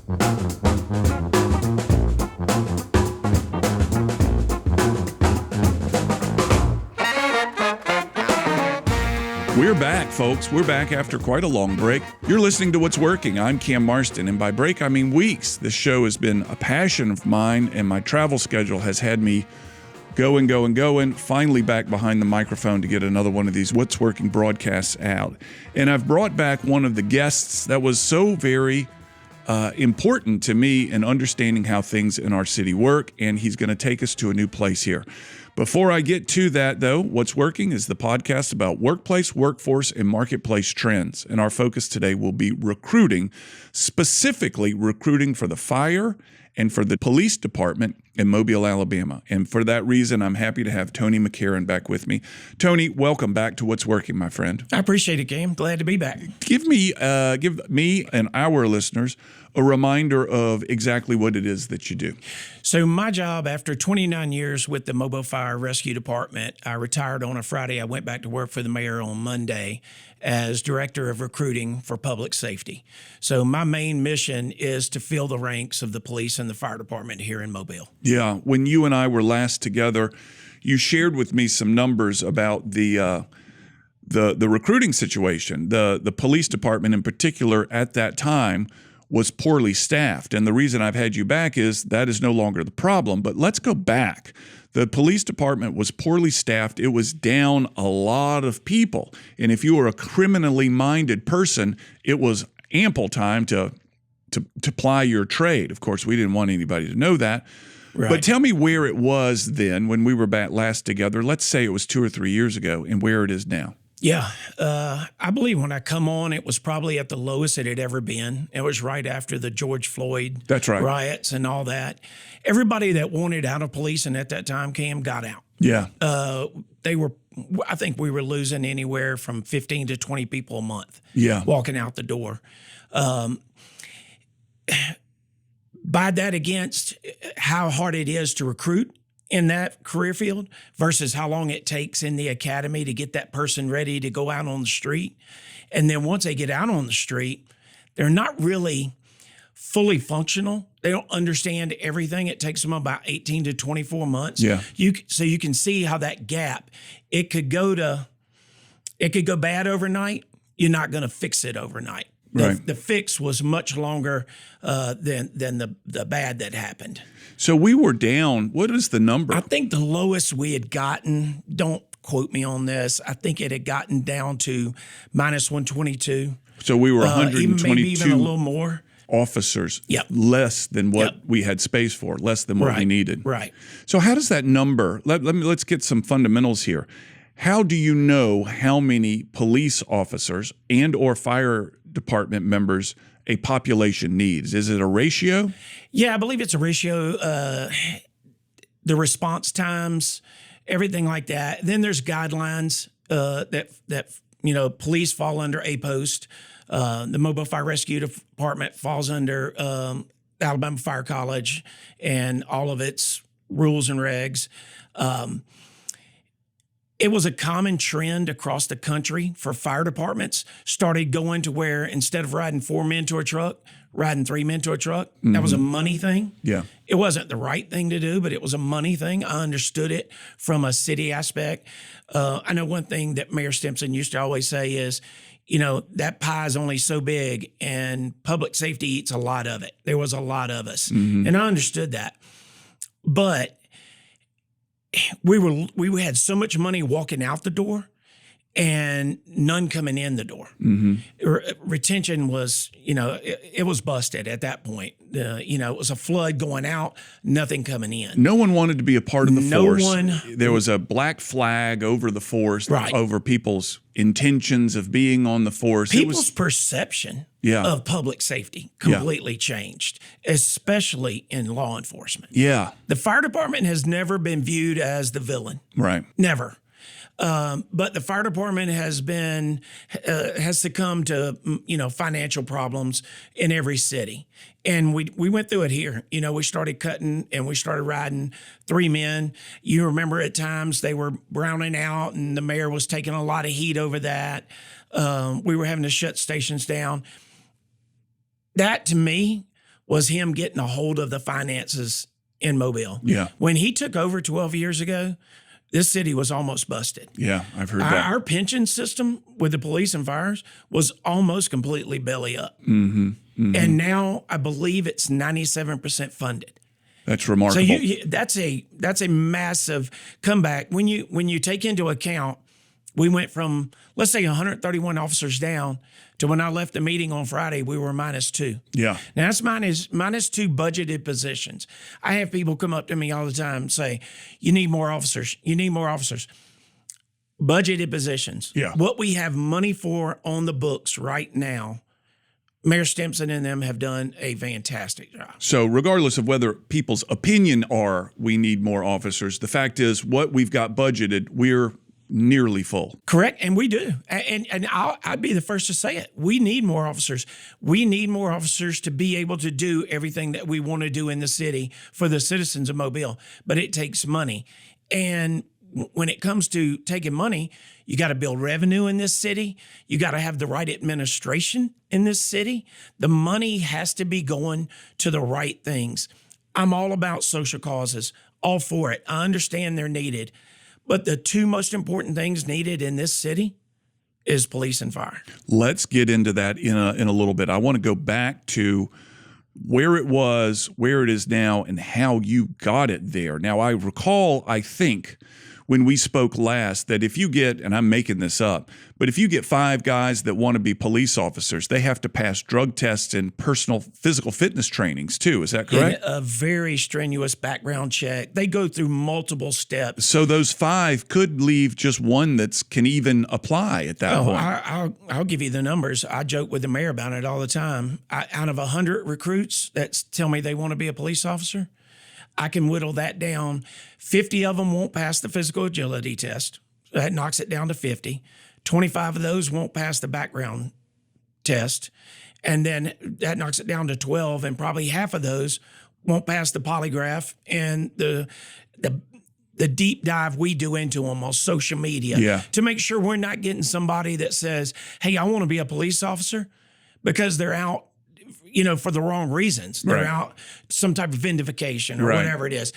We're back, folks. We're back after quite a long break. You're listening to What's Working. I'm Cam Marston, and by break, I mean weeks. This show has been a passion of mine, and my travel schedule has had me going. Finally back behind the microphone to get another one of these What's Working broadcasts out. And I've brought back one of the guests that was so very important to me in understanding how things in our city work, and he's going to take us to a new place here. Before I get to that, though, What's Working is the podcast about workplace, workforce, and marketplace trends. And our focus today will be recruiting, specifically recruiting for the fire and for the police department in Mobile, Alabama. And for that reason, I'm happy to have Tony McCarron back with me. Tony, welcome back to What's Working, my friend. I appreciate it, Cam. Glad to be back. Give me and our listeners a reminder of exactly what it is that you do. So my job, after 29 years with the Mobile Fire Rescue Department, I retired on a Friday. I went back to work for the mayor on Monday as Director of Recruiting for Public Safety. So my main mission is to fill the ranks of the police and the fire department here in Mobile. Yeah, when you and I were last together, you shared with me some numbers about the recruiting situation. The police department in particular at that time was poorly staffed. And the reason I've had you back is that is no longer the problem. But let's go back. The police department was poorly staffed. It was down a lot of people. And if you were a criminally minded person, it was ample time to ply your trade. Of course, we didn't want anybody to know that. Right. But tell me where it was then when we were back last together. Let's say it was 2 or 3 years ago, and where it is now. Yeah, I believe when I come on, it was probably at the lowest it had ever been. It was right after the George Floyd riots and all that. Everybody that wanted out of policing at that time, Cam, got out. Yeah. I think we were losing anywhere from 15 to 20 people a month walking out the door. By that against how hard it is to recruit in that career field versus how long it takes in the academy to get that person ready to go out on the street. And then once they get out on the street, they're not really fully functional. They don't understand everything. It takes them about 18 to 24 months. Yeah. So you can see how that gap, it could go bad overnight. You're not going to fix it overnight. The fix was much longer than the bad that happened. So we were down. What is the number? I think the lowest we had gotten, don't quote me on this, I think it had gotten down to minus 122. So we were 122. Maybe even a little more. Officers, less than what we had space for, less than what we needed. Right. So how does that number, let's get some fundamentals here. How do you know how many police officers and or fire department members a population needs? Is it a ratio? Yeah, I believe it's a ratio. The response times, everything like that. Then there's guidelines that police fall under APOST. The Mobile Fire Rescue Department falls under Alabama Fire College and all of its rules and regs. It was a common trend across the country for fire departments, started going to where instead of riding 4 men to a truck, riding 3 men to a truck. Mm-hmm. That was a money thing. Yeah. It wasn't the right thing to do, but it was a money thing. I understood it from a city aspect. I know one thing that Mayor Stimson used to always say is, that pie is only so big and public safety eats a lot of it. There was a lot of us. Mm-hmm. And I understood that. But we had so much money walking out the door and none coming in the door. Mm-hmm. Retention was, it was busted at that point. It was a flood going out, nothing coming in. No one wanted to be a part of the force. There was a black flag over the force, over people's intentions of being on the force. People's perception of public safety completely changed, especially in law enforcement. Yeah. The fire department has never been viewed as the villain. Right. Never. But the fire department has succumbed to, financial problems in every city. And we went through it here. We started cutting and we started riding 3 men. You remember at times they were browning out and the mayor was taking a lot of heat over that. We were having to shut stations down. That to me was him getting a hold of the finances in Mobile. Yeah. When he took over 12 years ago, this city was almost busted. Yeah, I've heard that. Our pension system with the police and fires was almost completely belly up. Mm-hmm. Mm-hmm. And now I believe it's 97% funded. That's remarkable. So that's a massive comeback. When you take into account, we went from, let's say, 131 officers down to when I left the meeting on Friday, we were -2. Yeah. Now that's -2 budgeted positions. I have people come up to me all the time and say, you need more officers. You need more officers. Budgeted positions. Yeah. What we have money for on the books right now, Mayor Stimson and them have done a fantastic job. So regardless of whether people's opinion are we need more officers, the fact is what we've got budgeted, we're nearly full. Correct, and we do. And I'd be the first to say it. We need more officers. We need more officers to be able to do everything that we want to do in the city for the citizens of Mobile, but it takes money. And when it comes to taking money, you got to build revenue in this city. You got to have the right administration in this city. The money has to be going to the right things. I'm all about social causes, all for it. I understand they're needed. But the two most important things needed in this city is police and fire. Let's get into that in a little bit. I want to go back to where it was, where it is now, and how you got it there. Now, I recall, I think, when we spoke last, that if you get, and I'm making this up, but if you get 5 guys that want to be police officers, they have to pass drug tests and personal physical fitness trainings too. Is that correct? And a very strenuous background check. They go through multiple steps. So those 5 could leave just one that can even apply at that point. I'll give you the numbers. I joke with the mayor about it all the time. Out of 100 recruits that tell me they want to be a police officer, I can whittle that down. 50 of them won't pass the physical agility test. That knocks it down to 50. 25 of those won't pass the background test. And then that knocks it down to 12. And probably half of those won't pass the polygraph and the deep dive we do into them on social media to make sure we're not getting somebody that says, hey, I want to be a police officer, because they're out, for the wrong reasons. They're out some type of vindication or whatever it is.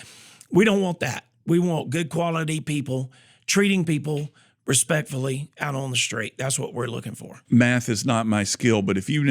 We don't want that. We want good quality people, treating people respectfully out on the street. That's what we're looking for. Math is not my skill, but if you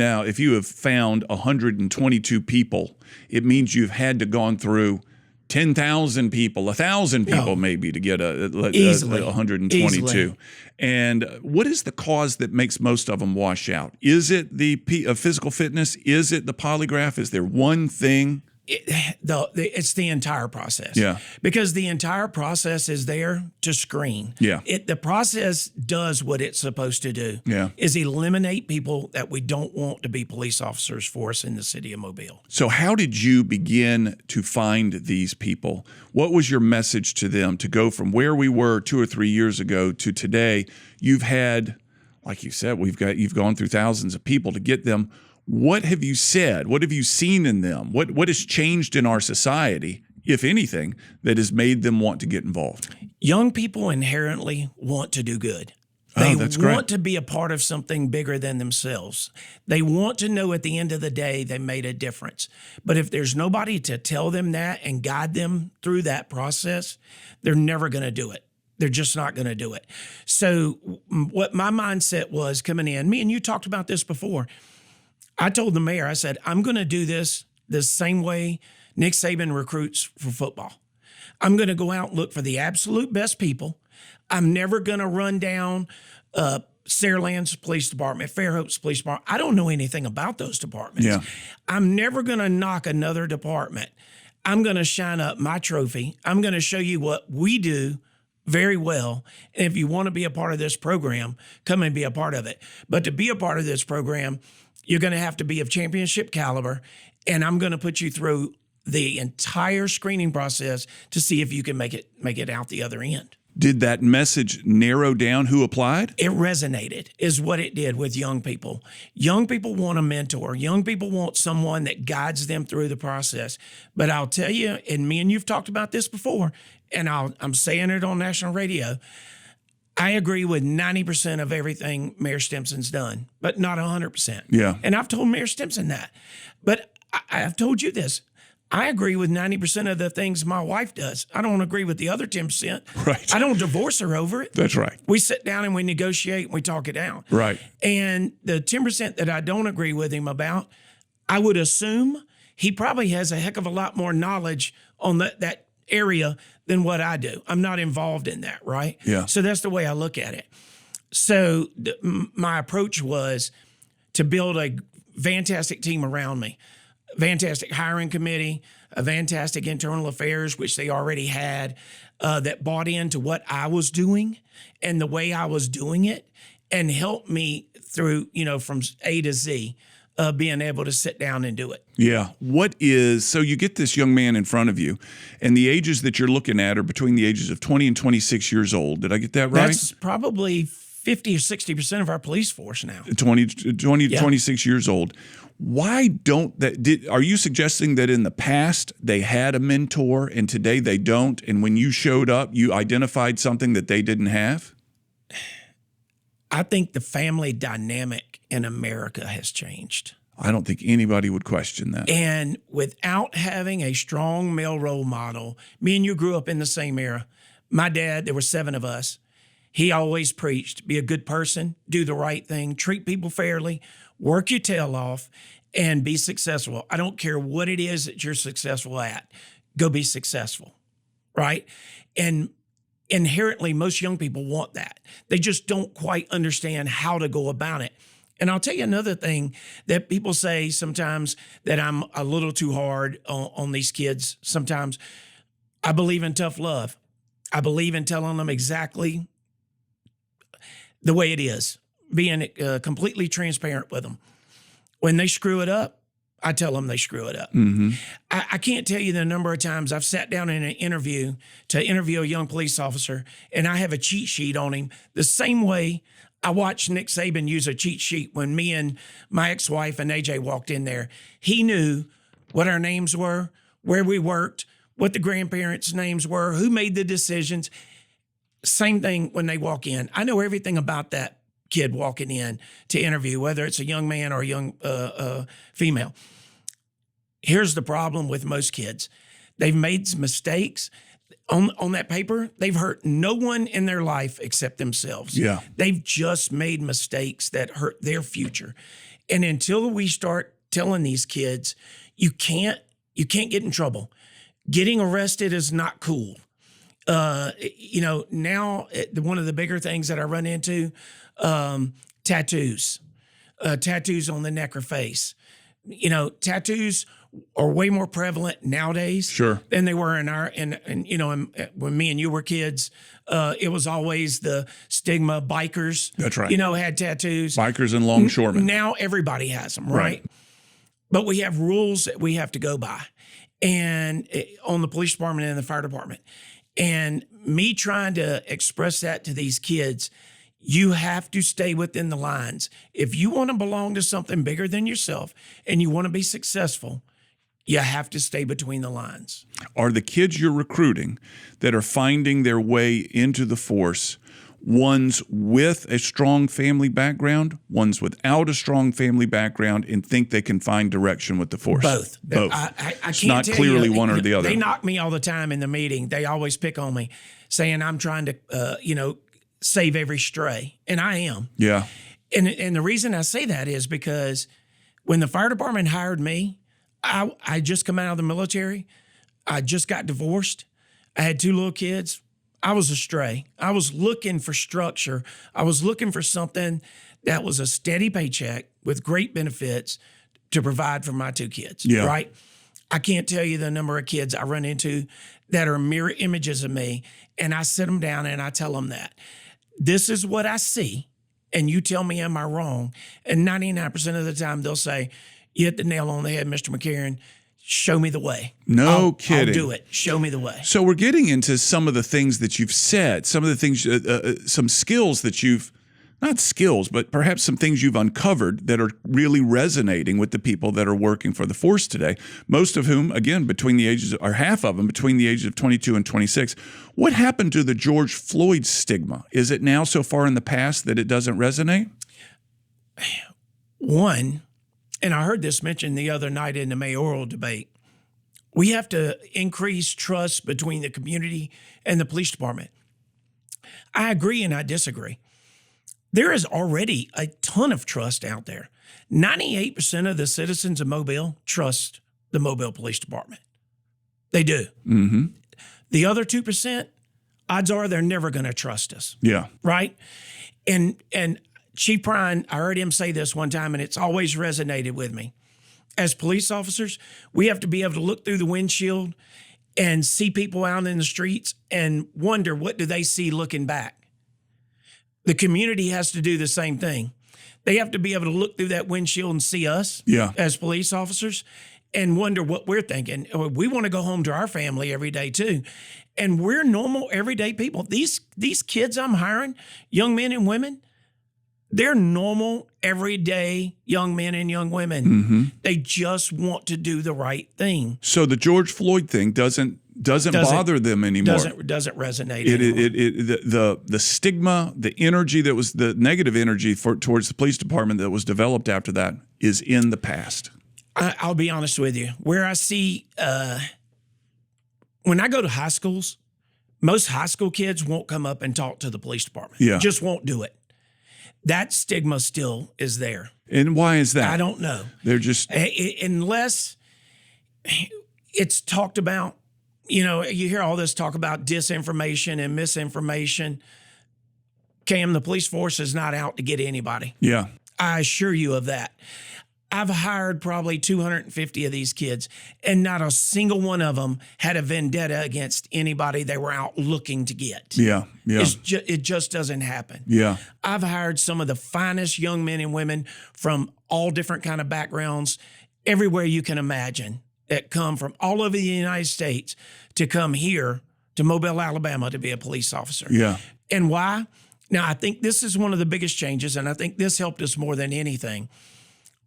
have found 122 people, it means you've had to gone through 10,000 people, 1,000 people maybe to get a 122. Easily. And what is the cause that makes most of them wash out? Is it the physical fitness? Is it the polygraph? Is there one thing? It's the entire process. Yeah. Because the entire process is there to screen. Yeah. The process does what it's supposed to do. Yeah. Is eliminate people that we don't want to be police officers for us in the city of Mobile. So how did you begin to find these people? What was your message to them to go from where we were 2 or 3 years ago to today? You've had, like you said, you've gone through thousands of people to get them. What have you said? What have you seen in them? What has changed in our society, if anything, that has made them want to get involved? Young people inherently want to do good. They want to be a part of something bigger than themselves. They want to know at the end of the day they made a difference. But if there's nobody to tell them that and guide them through that process, they're never going to do it. They're just not going to do it. So what my mindset was coming in, me and you talked about this before. I told the mayor, I said, I'm going to do this the same way Nick Saban recruits for football. I'm going to go out and look for the absolute best people. I'm never going to run down Saraland's police department, Fairhope's police department. I don't know anything about those departments. Yeah. I'm never going to knock another department. I'm going to shine up my trophy. I'm going to show you what we do very well. And if you want to be a part of this program, come and be a part of it. But to be a part of this program, you're going to have to be of championship caliber, and I'm going to put you through the entire screening process to see if you can make it out the other end. Did that message narrow down who applied? It resonated, is what it did with young people. Young people want a mentor. Young people want someone that guides them through the process. But I'll tell you, and me and you've talked about this before, and I'm saying it on national radio, I agree with 90% of everything Mayor Stimson's done, but not 100%. Yeah. And I've told Mayor Stimson that. But I've told you this. I agree with 90% of the things my wife does. I don't agree with the other 10%. Right. I don't divorce her over it. That's right. We sit down and we negotiate and we talk it out. Right. And the 10% that I don't agree with him about, I would assume he probably has a heck of a lot more knowledge on that area than what I do. I'm not involved in that, right? Yeah. So that's the way I look at it. So my approach was to build a fantastic team around me. Fantastic hiring committee, a fantastic internal affairs, which they already had, that bought into what I was doing and the way I was doing it and helped me through, from A to Z, being able to sit down and do it. Yeah. So you get this young man in front of you, and the ages that you're looking at are between the ages of 20 and 26 years old. Did I get that right? That's probably 50 or 60% of our police force now. 20 to 26 years old. Why don't are you suggesting that in the past they had a mentor and today they don't? And when you showed up, you identified something that they didn't have? I think the family dynamic in America has changed. I don't think anybody would question that. And without having a strong male role model, me and you grew up in the same era. My dad, there were 7 of us. He always preached, be a good person, do the right thing, treat people fairly, work your tail off, and be successful. I don't care what it is that you're successful at. Go be successful, right? And inherently, most young people want that. They just don't quite understand how to go about it. And I'll tell you another thing that people say sometimes, that I'm a little too hard on these kids sometimes. I believe in tough love. I believe in telling them exactly the way it is, being completely transparent with them. When they screw it up, I tell them they screw it up. Mm-hmm. I can't tell you the number of times I've sat down in an interview to interview a young police officer, and I have a cheat sheet on him the same way I watched Nick Saban use a cheat sheet when me and my ex-wife and AJ walked in there. He knew what our names were, where we worked, what the grandparents' names were, who made the decisions. Same thing when they walk in. I know everything about that kid walking in to interview, whether it's a young man or a young female. Here's the problem with most kids. They've made some mistakes. On that paper, they've hurt no one in their life except themselves. Yeah. They've just made mistakes that hurt their future. And until we start telling these kids, you can't get in trouble. Getting arrested is not cool. Now one of the bigger things that I run into, tattoos on the neck or face. Tattoos are way more prevalent nowadays than they were when me and you were kids. It was always the stigma. Bikers, that's right, had tattoos. Bikers and longshoremen. Now everybody has them, right? But we have rules that we have to go by, and on the police department and the fire department. And me trying to express that to these kids, you have to stay within the lines. If you want to belong to something bigger than yourself and you want to be successful, you have to stay between the lines. Are the kids you're recruiting that are finding their way into the force ones with a strong family background, ones without a strong family background, and think they can find direction with the force? Both. I can't not tell clearly you, one or the other. They knock me all the time in the meeting. They always pick on me, saying I'm trying to, save every stray, and I am. Yeah. And the reason I say that is because when the fire department hired me, I just come out of the military. I just got divorced. I had 2 little kids. I was a stray. I was looking for structure. I was looking for something that was a steady paycheck with great benefits to provide for my 2 kids, right? I can't tell you the number of kids I run into that are mirror images of me, and I sit them down and I tell them that. This is what I see, and you tell me, am I wrong? And 99% of the time they'll say, you hit the nail on the head, Mr. McCarron. Show me the way. No kidding. I'll do it. Show me the way. So we're getting into some of the things that you've said, some of the things, some skills that you've, not skills, but perhaps some things you've uncovered that are really resonating with the people that are working for the force today, most of whom, again, half of them between the ages of 22 and 26. What happened to the George Floyd stigma? Is it now so far in the past that it doesn't resonate? One, and I heard this mentioned the other night in the mayoral debate, we have to increase trust between the community and the police department. I agree and I disagree. There is already a ton of trust out there. 98% of the citizens of Mobile trust the Mobile Police Department. They do. Mm-hmm. The other 2%, odds are they're never going to trust us. Yeah. Right? And Chief Prine, I heard him say this one time, and it's always resonated with me. As police officers, we have to be able to look through the windshield and see people out in the streets and wonder, what do they see looking back? The community has to do the same thing. They have to be able to look through that windshield and see us as police officers and wonder what we're thinking. We want to go home to our family every day too. And we're normal, everyday people. These kids I'm hiring, young men and women, they're normal, everyday young men and young women. Mm-hmm. They just want to do the right thing. So the George Floyd thing doesn't bother them anymore. Doesn't resonate anymore. The stigma, the energy that was the negative energy towards the police department that was developed after that is in the past. I'll be honest with you. Where I see, when I go to high schools, most high school kids won't come up and talk to the police department. Yeah. Just won't do it. That stigma still is there. And why is that? I don't know. They're just... Unless it's talked about, you hear all this talk about disinformation and misinformation. Cam, the police force is not out to get anybody. Yeah. I assure you of that. I've hired probably 250 of these kids, and not a single one of them had a vendetta against anybody they were out looking to get. Yeah, yeah. It just doesn't happen. Yeah. I've hired some of the finest young men and women from all different kind of backgrounds, everywhere you can imagine, that come from all over the United States to come here to Mobile, Alabama to be a police officer. Yeah. And why? Now, I think this is one of the biggest changes, and I think this helped us more than anything.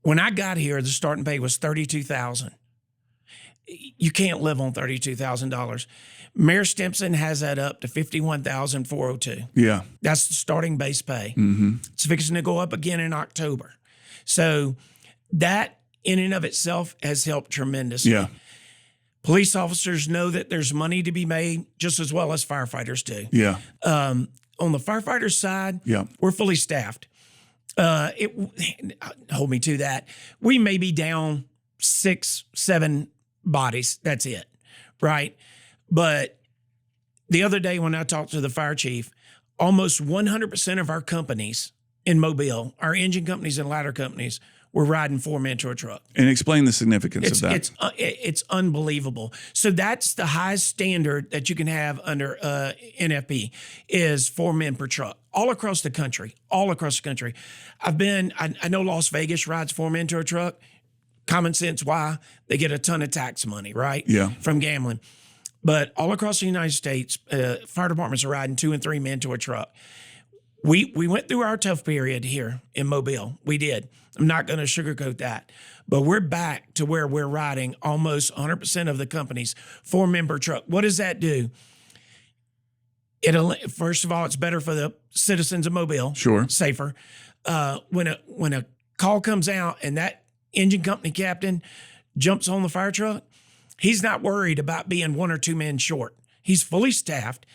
When I got here, the starting pay was $32,000. You can't live on $32,000. Mayor Stimson has that up to $51,402. Yeah. That's the starting base pay. Mm-hmm. It's fixing to go up again in October. So that in and of itself has helped tremendously. Yeah. Police officers know that there's money to be made just as well as firefighters do. Yeah. On the firefighter side, we're fully staffed. Hold me to that. We may be down 6, 7 bodies. That's it. Right. But the other day when I talked to the fire chief, almost 100% of our companies in Mobile, our engine companies and ladder companies, were riding 4-men to a truck. And explain the significance of that. It's unbelievable. So that's the highest standard that you can have under NFP is 4 men per truck. All across the country. I know Las Vegas rides 4 men to a truck. Common sense why? They get a ton of tax money, right? Yeah. From gambling. But all across the United States, fire departments are riding 2 and 3 men to a truck. We went through our tough period here in Mobile. We did. I'm not going to sugarcoat that. But we're back to where we're riding almost 100% of the companies, 4-men per truck. What does that do? First of all, it's better for the citizens of Mobile. Sure. Safer. When a call comes out and that engine company captain jumps on the fire truck, he's not worried about being 1 or 2 men short. He's fully staffed,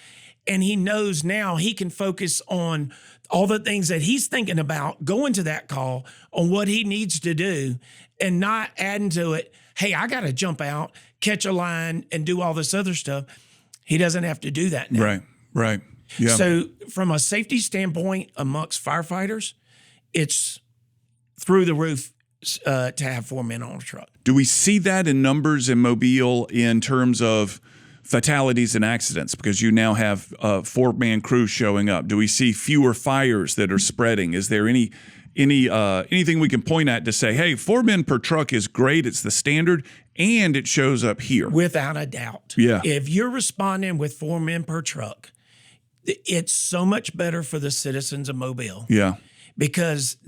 and he knows now he can focus on all the things that he's thinking about going to that call on what he needs to do and not adding to it, hey, I got to jump out, catch a line, and do all this other stuff. He doesn't have to do that now. Right. Yeah. So from a safety standpoint amongst firefighters, it's through the roof to have 4 men on a truck. Do we see that in numbers in Mobile in terms of fatalities and accidents? Because you now have 4-man crews showing up. Do we see fewer fires that are spreading? Is there anything we can point at to say, hey, 4 men per truck is great, it's the standard, and it shows up here? Without a doubt. Yeah. If you're responding with 4 men per truck, it's so much better for the citizens of Mobile. Yeah. Because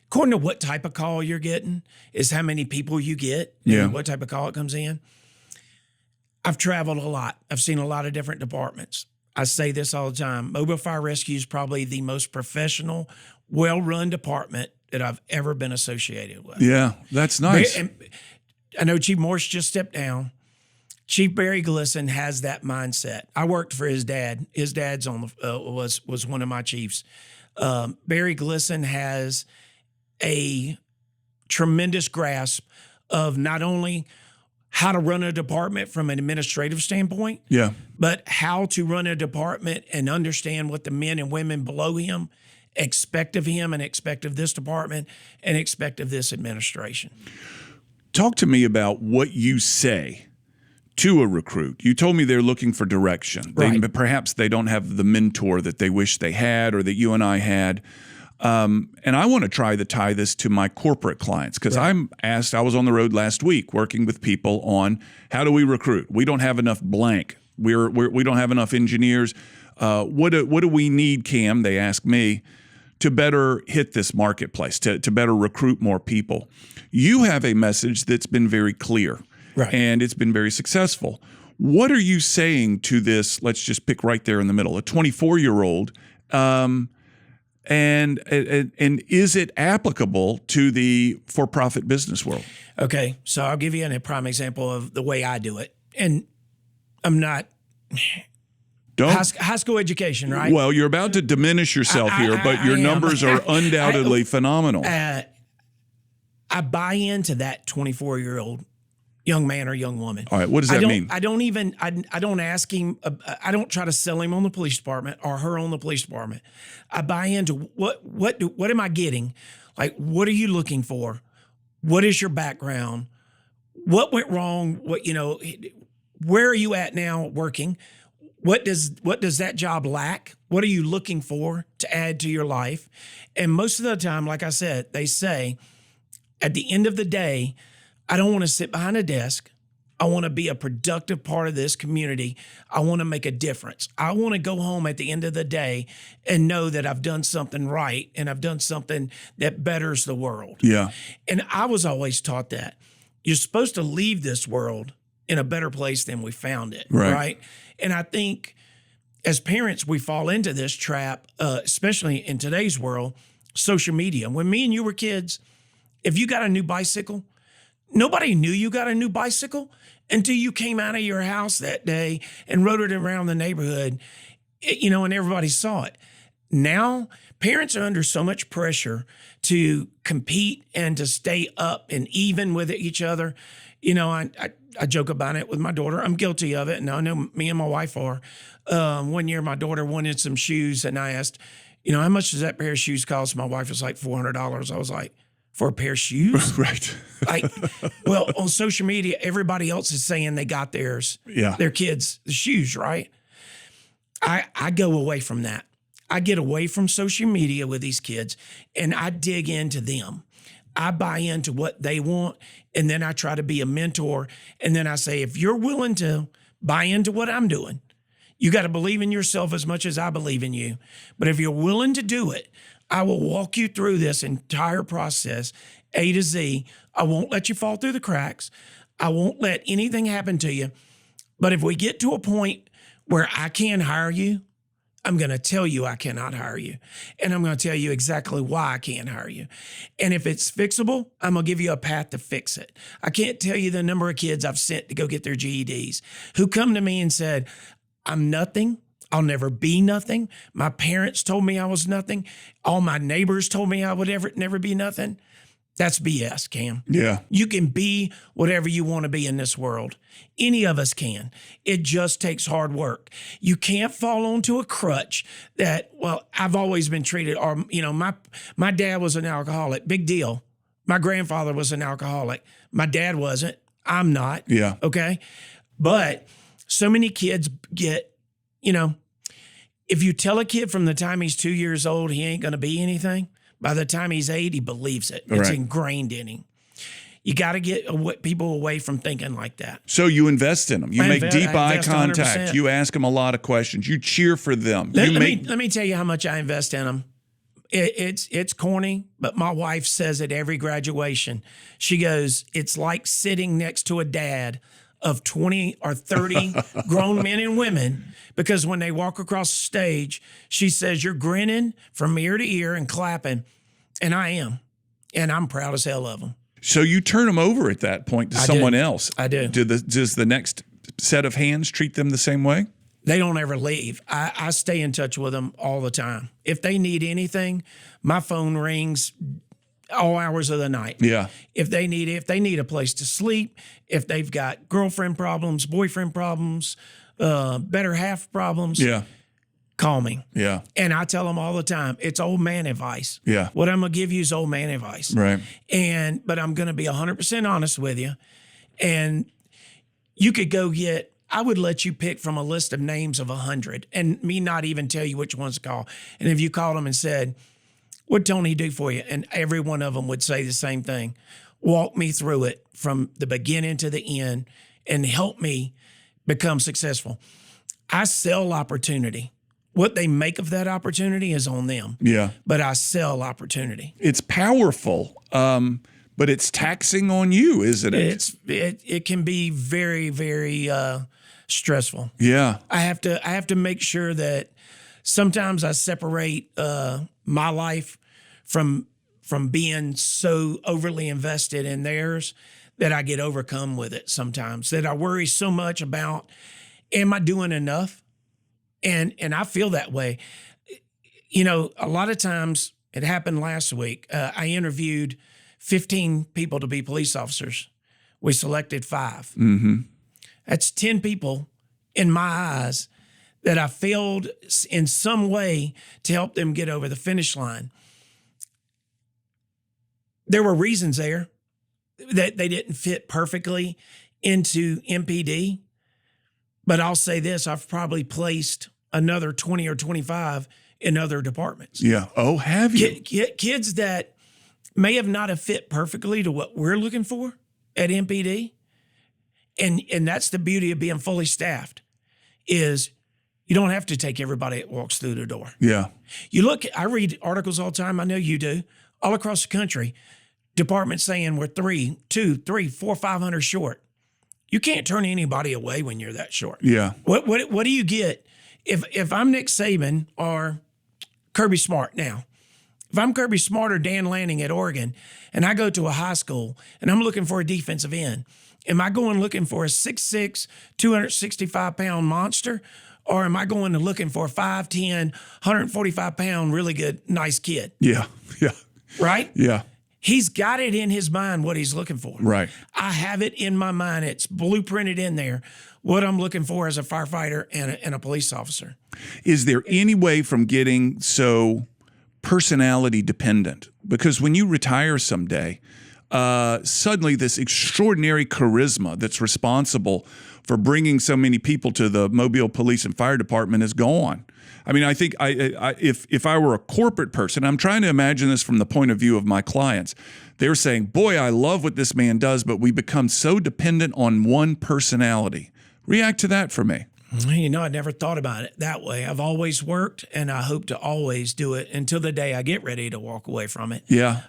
according to what type of call you're getting is how many people you get and what type of call it comes in. I've traveled a lot. I've seen a lot of different departments. I say this all the time. Mobile Fire Rescue is probably the most professional, well-run department that I've ever been associated with. Yeah, that's nice. And I know Chief Morse just stepped down. Chief Barry Glisson has that mindset. I worked for his dad. His dad's was one of my chiefs. Barry Glisson has a tremendous grasp of not only how to run a department from an administrative standpoint, but how to run a department and understand what the men and women below him expect of him and expect of this department and expect of this administration. Talk to me about what you say to a recruit. You told me they're looking for direction. Right. Perhaps they don't have the mentor that they wish they had or that you and I had. And I want to try to tie this to my corporate clients because I'm asked, I was on the road last week working with people on how do we recruit? We don't have enough blank. We don't have enough engineers. What do we need, Cam? They ask me to better hit this marketplace, to better recruit more people. You have a message that's been very clear. Right. And it's been very successful. What are you saying to this? Let's just pick right there in the middle, a 24-year-old, and is it applicable to the for-profit business world? Okay, so I'll give you a prime example of the way I do it, and I'm not high school education, right? Well, you're about to diminish yourself here, but your numbers are undoubtedly phenomenal. I buy into that 24-year-old. Young man or young woman. All right, what does that mean? I don't ask him. I don't try to sell him on the police department or her on the police department. I buy into what am I getting? Like, what are you looking for? What is your background? What went wrong? Where are you at now working? What does that job lack? What are you looking for to add to your life? And most of the time, like I said, they say at the end of the day, I don't want to sit behind a desk. I want to be a productive part of this community. I want to make a difference. I want to go home at the end of the day and know that I've done something right and I've done something that betters the world. Yeah. And I was always taught that. You're supposed to leave this world in a better place than we found it, right? And I think as parents, we fall into this trap, especially in today's world, social media. When me and you were kids, if you got a new bicycle, nobody knew you got a new bicycle until you came out of your house that day and rode it around the neighborhood, and everybody saw it. Now, parents are under so much pressure to compete and to stay up and even with each other. I joke about it with my daughter. I'm guilty of it, and I know me and my wife are. One year, my daughter wanted some shoes, and I asked, how much does that pair of shoes cost? My wife was like $400. I was like, for a pair of shoes? Right. Well, on social media, everybody else is saying they got theirs, their kids, the shoes, right? I go away from that. I get away from social media with these kids, and I dig into them. I buy into what they want, and then I try to be a mentor, and then I say, if you're willing to buy into what I'm doing, you got to believe in yourself as much as I believe in you. But if you're willing to do it, I will walk you through this entire process, A to Z. I won't let you fall through the cracks. I won't let anything happen to you. But if we get to a point where I can hire you, I'm going to tell you I cannot hire you. And I'm going to tell you exactly why I can't hire you. And if it's fixable, I'm going to give you a path to fix it. I can't tell you the number of kids I've sent to go get their GEDs who come to me and said, I'm nothing. I'll never be nothing. My parents told me I was nothing. All my neighbors told me I would never be nothing. That's BS, Cam. Yeah. You can be whatever you want to be in this world. Any of us can. It just takes hard work. You can't fall onto a crutch that, well, I've always been treated, or, my dad was an alcoholic. Big deal. My grandfather was an alcoholic. My dad wasn't. I'm not. Yeah. Okay. But so many kids get, if you tell a kid from the time he's 2 years old he ain't going to be anything, by the time he's 8, he believes it. It's ingrained in him. You got to get people away from thinking like that. So you invest in them. You make deep eye contact. 100%. You ask them a lot of questions. You cheer for them. Let me tell you how much I invest in them. It's corny, but my wife says at every graduation, she goes, it's like sitting next to a dad of 20 or 30 grown men and women, because when they walk across the stage, she says, you're grinning from ear to ear and clapping. And I am. And I'm proud as hell of them. So you turn them over at that point to someone else. I do. Does the next set of hands treat them the same way? They don't ever leave. I stay in touch with them all the time. If they need anything, my phone rings all hours of the night. Yeah. If they need a place to sleep, if they've got girlfriend problems, boyfriend problems, better half problems, yeah, call me. Yeah. And I tell them all the time, it's old man advice. Yeah. What I'm going to give you is old man advice. Right. But I'm going to be 100% honest with you. And you could go I would let you pick from a list of names of 100 and me not even tell you which ones to call. And if you called them and said, what'd Tony do for you? And every one of them would say the same thing. Walk me through it from the beginning to the end and help me become successful. I sell opportunity. What they make of that opportunity is on them. Yeah. But I sell opportunity. It's powerful, but it's taxing on you, isn't it? It can be very, very stressful. Yeah. I have to make sure that sometimes I separate my life from being so overly invested in theirs that I get overcome with it sometimes, that I worry so much about, am I doing enough? And I feel that way. You know, a lot of times, it happened last week. I interviewed 15 people to be police officers. We selected 5. Mm-hmm. That's 10 people in my eyes that I failed in some way to help them get over the finish line. There were reasons there that they didn't fit perfectly into MPD. But I'll say this, I've probably placed another 20 or 25 in other departments. Yeah. Oh, have you? Kids that may have not have fit perfectly to what we're looking for at MPD. And that's the beauty of being fully staffed, is you don't have to take everybody that walks through the door. Yeah. I read articles all the time, I know you do, all across the country, departments saying we're 3, 2, 3, 4, 500 short. You can't turn anybody away when you're that short. Yeah. What do you get if I'm Nick Saban or Kirby Smart now? If I'm Kirby Smart or Dan Lanning at Oregon and I go to a high school and I'm looking for a defensive end, am I going looking for a 6'6", 265-pound monster, or am I going to looking for a 5'10", 145-pound, really good, nice kid? Yeah. Yeah. Right? Yeah. He's got it in his mind what he's looking for. Right. I have it in my mind. It's blueprinted in there what I'm looking for as a firefighter and a police officer. Is there any way from getting so personality dependent? Because when you retire someday, suddenly this extraordinary charisma that's responsible for bringing so many people to the Mobile Police and Fire Department is gone. I mean, I think if I were a corporate person, I'm trying to imagine this from the point of view of my clients. They're saying, boy, I love what this man does, but we become so dependent on one personality. React to that for me. You know, I never thought about it that way. I've always worked, and I hope to always do it until the day I get ready to walk away from it. Yeah.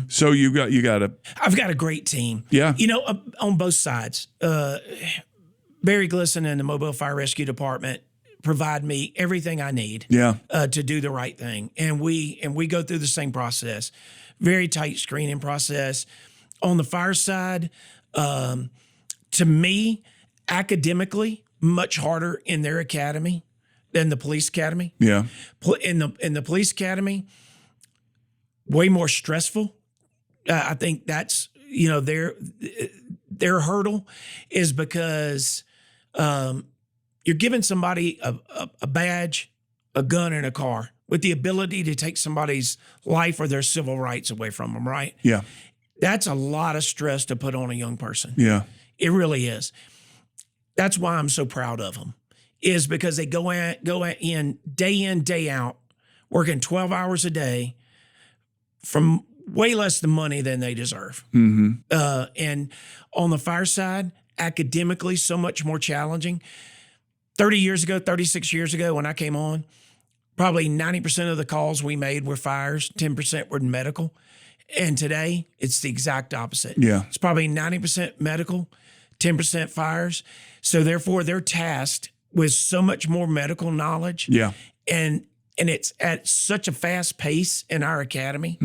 So you got I've got a great team. Yeah. You know, on both sides. Barry Glisson and the Mobile Fire Rescue Department provide me everything I need. Yeah. To do the right thing, and we go through the same process, very tight screening process. On the fire side, to me, academically, much harder in their academy than the police academy. Yeah. In the police academy, way more stressful. I think that's, you know, their hurdle is because you're giving somebody a badge, a gun, and a car with the ability to take somebody's life or their civil rights away from them, right? Yeah. That's a lot of stress to put on a young person. Yeah. It really is. That's why I'm so proud of them, is because they go in, day out, working 12 hours a day from way less the money than they deserve. Mm-hmm. And on the fire side, academically, so much more challenging. 36 years ago, when I came on, probably 90% of the calls we made were fires, 10% were medical. And today, it's the exact opposite. Yeah. It's probably 90% medical, 10% fires. So therefore, they're tasked with so much more medical knowledge. Yeah. And And it's at such a fast pace in our academy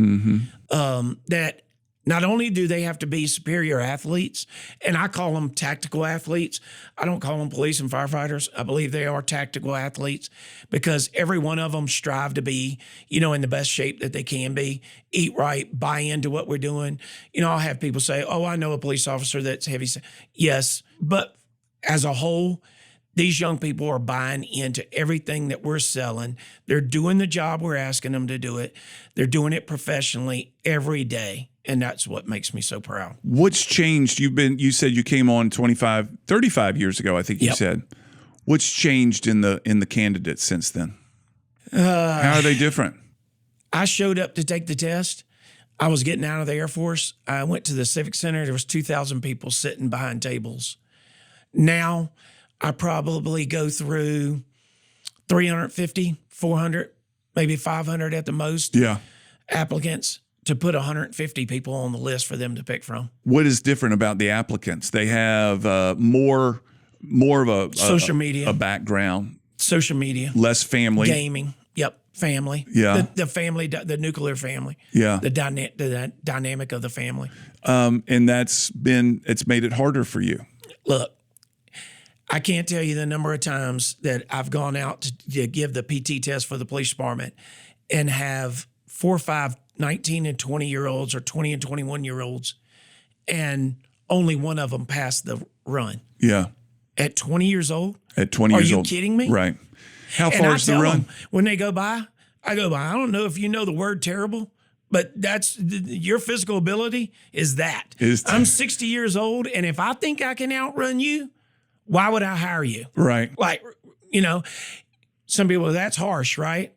that not only do they have to be superior athletes, and I call them tactical athletes. I don't call them police and firefighters. I believe they are tactical athletes because every one of them strive to be, in the best shape that they can be, eat right, buy into what we're doing. I'll have people say, oh, I know a police officer that's heavy. Yes, but as a whole, these young people are buying into everything that we're selling. They're doing the job we're asking them to do it. They're doing it professionally every day. And that's what makes me so proud. What's changed? You said you came on 35 years ago, I think you said. What's changed in the candidates since then? How are they different? I showed up to take the test. I was getting out of the Air Force. I went to the Civic Center. There was 2,000 people sitting behind tables. Now I probably go through 350, 400, maybe 500 at the most applicants to put 150 people on the list for them to pick from. What is different about the applicants? They have more of a social media, a background, social media, less family, gaming. Yep, family. Yeah, the family, the nuclear family. Yeah, the dynamic of the family. And it's made it harder for you. Look, I can't tell you the number of times that I've gone out to give the PT test for the police department and have 4 or 5 19 and 20-year-olds or 20 and 21-year-olds, and only one of them passed the run. Yeah. At 20 years old? At 20 years old. Are you kidding me? Right. How far is the run? When they go by, I go by. I don't know if you know the word terrible, but that's your physical ability is that. I'm 60 years old, and if I think I can outrun you, why would I hire you? Right. Like, some people, that's harsh, right?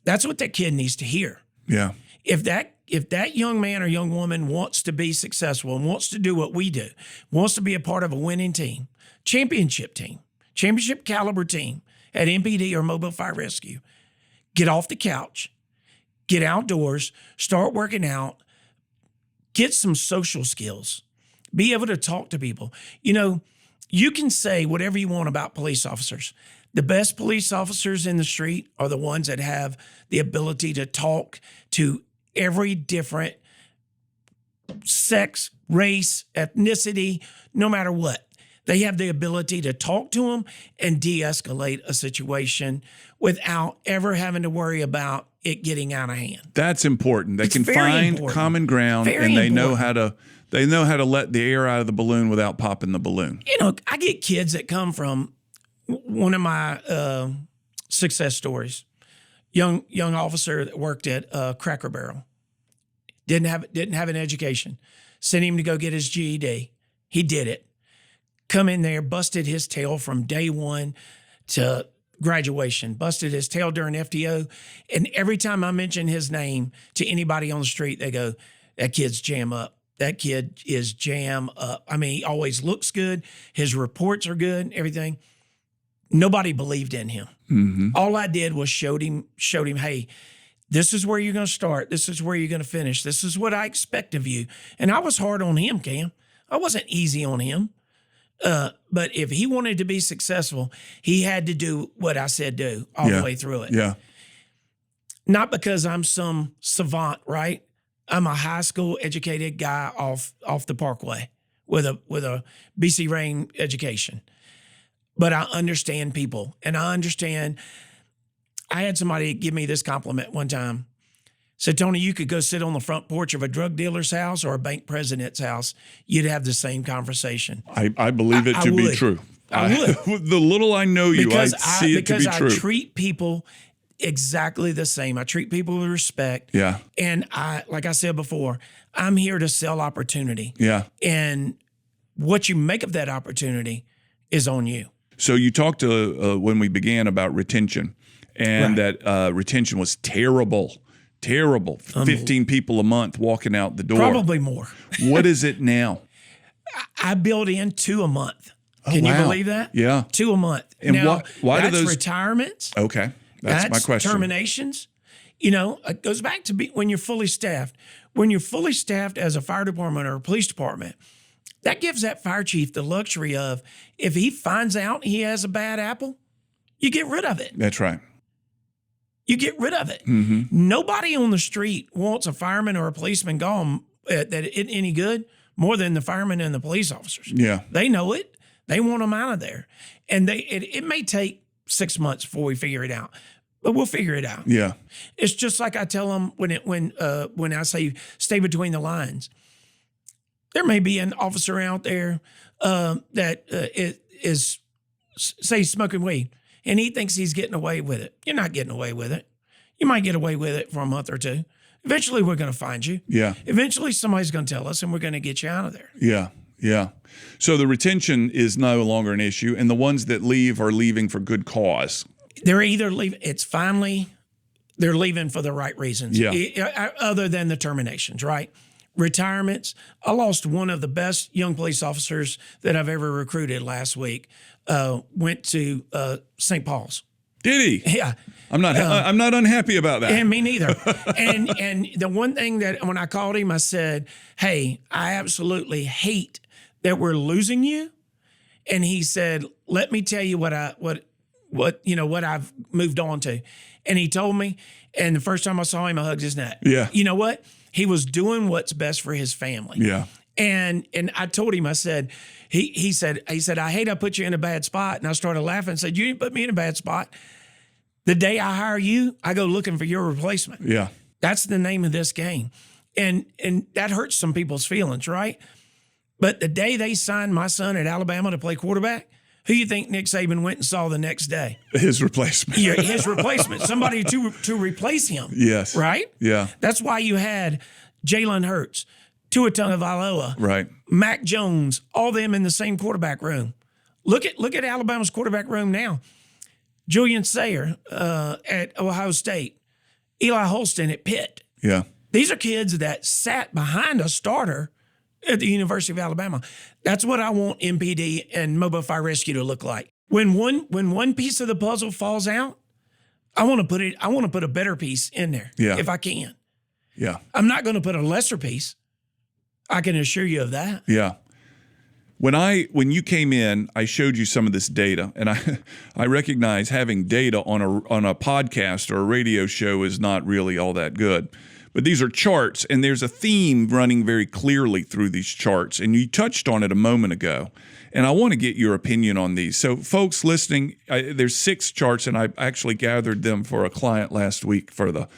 That's what that kid needs to hear. Yeah. If that young man or young woman wants to be successful and wants to do what we do, wants to be a part of a winning team, championship caliber team at MPD or Mobile Fire Rescue, get off the couch, get outdoors, start working out, get some social skills, be able to talk to people. You can say whatever you want about police officers. The best police officers in the street are the ones that have the ability to talk to every different sex, race, ethnicity, no matter what. They have the ability to talk to them and de-escalate a situation without ever having to worry about it getting out of hand. That's important. They can find common ground, and they know how to let the air out of the balloon without popping the balloon. I get kids that come from one of my success stories. Young officer that worked at Cracker Barrel. Didn't have an education. Sent him to go get his GED. He did it. Come in there, busted his tail from day one to graduation. Busted his tail during FTO. And every time I mention his name to anybody on the street, they go, that kid's jam up. That kid is jam up. I mean, he always looks good. His reports are good and everything. Nobody believed in him. Mm-hmm. All I did was showed him, hey, this is where you're going to start. This is where you're going to finish. This is what I expect of you. And I was hard on him, Cam. I wasn't easy on him. But if he wanted to be successful, he had to do what I said do all the way through it. Yeah. Not because I'm some savant, right? I'm a high school educated guy off the Parkway with a BC Rain education. But I understand people, and I had somebody give me this compliment one time. Said, Tony, you could go sit on the front porch of a drug dealer's house or a bank president's house. You'd have the same conversation. I believe it to be true. I would. The little I know you, I see it to be true. Because I treat people exactly the same. I treat people with respect. Yeah. And like I said before, I'm here to sell opportunity. Yeah. And what you make of that opportunity is on you. So you talked when we began about retention, and that retention was terrible. 15 people a month walking out the door. Probably more. What is it now? I build in 2 a month. Can you believe that? Yeah. 2 a month. And now, why that's do those retirements? Okay. That's my question. Terminations. It goes back to when you're fully staffed. When you're fully staffed as a fire department or a police department, that gives that fire chief the luxury of, if he finds out he has a bad apple, you get rid of it. That's right. You get rid of it. Nobody on the street wants a fireman or a policeman gone that isn't any good more than the firemen and the police officers. Yeah. They know it. They want them out of there. And it may take 6 months before we figure it out, but we'll figure it out. Yeah. It's just like I tell them when I say stay between the lines. There may be an officer out there that is, say, smoking weed, and he thinks he's getting away with it. You're not getting away with it. You might get away with it for a month or two. Eventually, we're going to find you. Yeah. Eventually, somebody's going to tell us, and we're going to get you out of there. Yeah. Yeah. So the retention is no longer an issue, and the ones that leave are leaving for good cause. They're either leaving. They're leaving for the right reasons. Yeah. Other than the terminations, right? Retirements. I lost one of the best young police officers that I've ever recruited last week. Went to St. Paul's. Did he? Yeah. I'm not unhappy about that. And me neither. and the one thing that when I called him, I said, "Hey, I absolutely hate that we're losing you." And he said, "Let me tell you what I've moved on to." And he told me, and the first time I saw him, I hugged his neck. Yeah. You know what? He was doing what's best for his family. Yeah. And I told him, I said, he said, I hate I put you in a bad spot. And I started laughing and said, you didn't put me in a bad spot. The day I hire you, I go looking for your replacement. Yeah. That's the name of this game. And that hurts some people's feelings, right? But the day they signed my son at Alabama to play quarterback, who you think Nick Saban went and saw the next day? His replacement. Yeah, his replacement. Somebody to replace him. Yes. Right? Yeah. That's why you had Jalen Hurts, Tua Tagovailoa, right, Mac Jones, all them in the same quarterback room. Look at Alabama's quarterback room now. Julian Sayer at Ohio State, Eli Holston at Pitt. Yeah. These are kids that sat behind a starter at the University of Alabama. That's what I want MPD and Mobile Fire Rescue to look like. When one piece of the puzzle falls out, I want to put a better piece in there if I can. Yeah. I'm not going to put a lesser piece. I can assure you of that. Yeah. When you came in, I showed you some of this data, and I recognize having data on a podcast or a radio show is not really all that good. But these are charts, and there's a theme running very clearly through these charts, and you touched on it a moment ago, and I want to get your opinion on these. So folks listening, there's 6 charts, and I actually gathered them for a client last week for the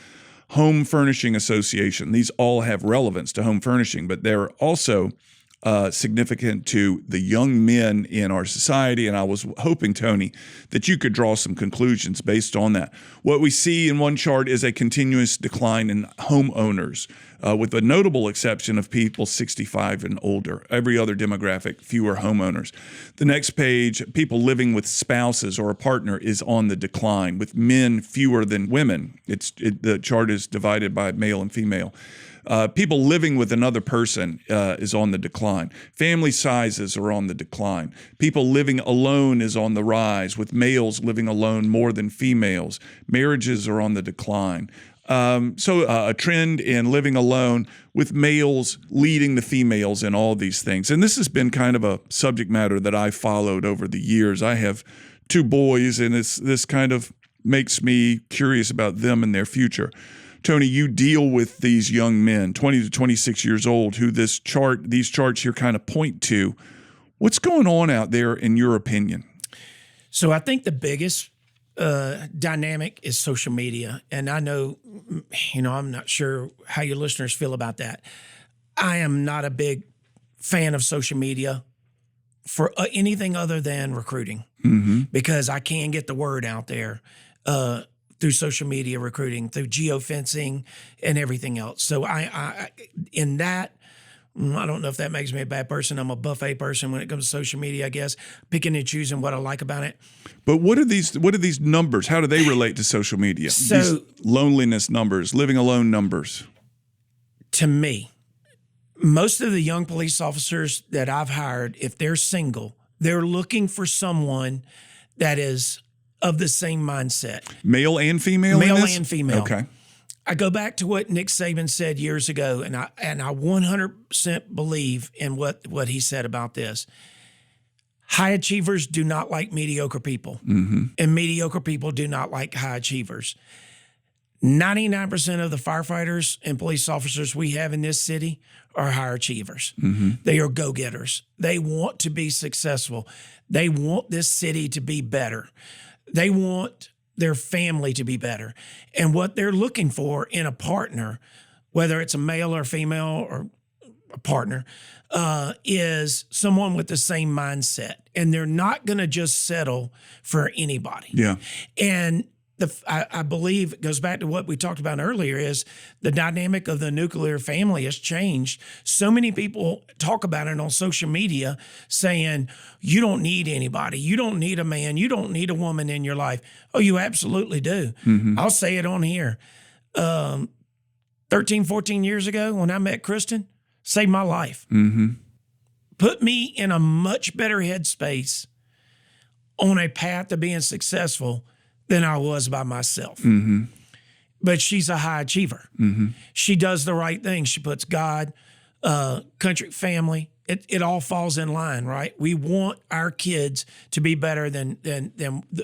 Home Furnishing Association. These all have relevance to home furnishing, but they're also significant to the young men in our society. And I was hoping, Tony, that you could draw some conclusions based on that. What we see in one chart is a continuous decline in homeowners, with a notable exception of people 65 and older. Every other demographic, fewer homeowners. The next page, people living with spouses or a partner is on the decline, with men fewer than women. The chart is divided by male and female. People living with another person is on the decline. Family sizes are on the decline. People living alone is on the rise, with males living alone more than females. Marriages are on the decline. So a trend in living alone, with males leading the females in all these things. And this has been kind of a subject matter that I followed over the years. I have 2 boys, and this kind of makes me curious about them and their future. Tony, you deal with these young men, 20 to 26 years old, who these charts here kind of point to. What's going on out there in your opinion? So I think the biggest dynamic is social media. And I know, I'm not sure how your listeners feel about that. I am not a big fan of social media for anything other than recruiting, because I can get the word out there through social media recruiting, through geofencing and everything else. So I don't know if that makes me a bad person. I'm a buffet person when it comes to social media, I guess, picking and choosing what I like about it. But what are these numbers? How do they relate to social media? So, these loneliness numbers, living alone numbers. To me, most of the young police officers that I've hired, if they're single, they're looking for someone that is of the same mindset. Male and female? Male and female. Okay. I go back to what Nick Saban said years ago, and I 100% believe in what he said about this. High achievers do not like mediocre people, and mediocre people do not like high achievers. 99% of the firefighters and police officers we have in this city are high achievers. They are go-getters. They want to be successful. They want this city to be better. They want their family to be better. And what they're looking for in a partner, whether it's a male or female or a partner, is someone with the same mindset. And they're not going to just settle for anybody. Yeah. And I believe it goes back to what we talked about earlier, is the dynamic of the nuclear family has changed. So many people talk about it on social media saying, you don't need anybody. You don't need a man. You don't need a woman in your life. Oh, you absolutely do. I'll say it on here. 13, 14 years ago when I met Kristen, saved my life. Put me in a much better headspace on a path to being successful than I was by myself. But she's a high achiever. She does the right thing. She puts God, country, family. It all falls in line, right? We want our kids to be better than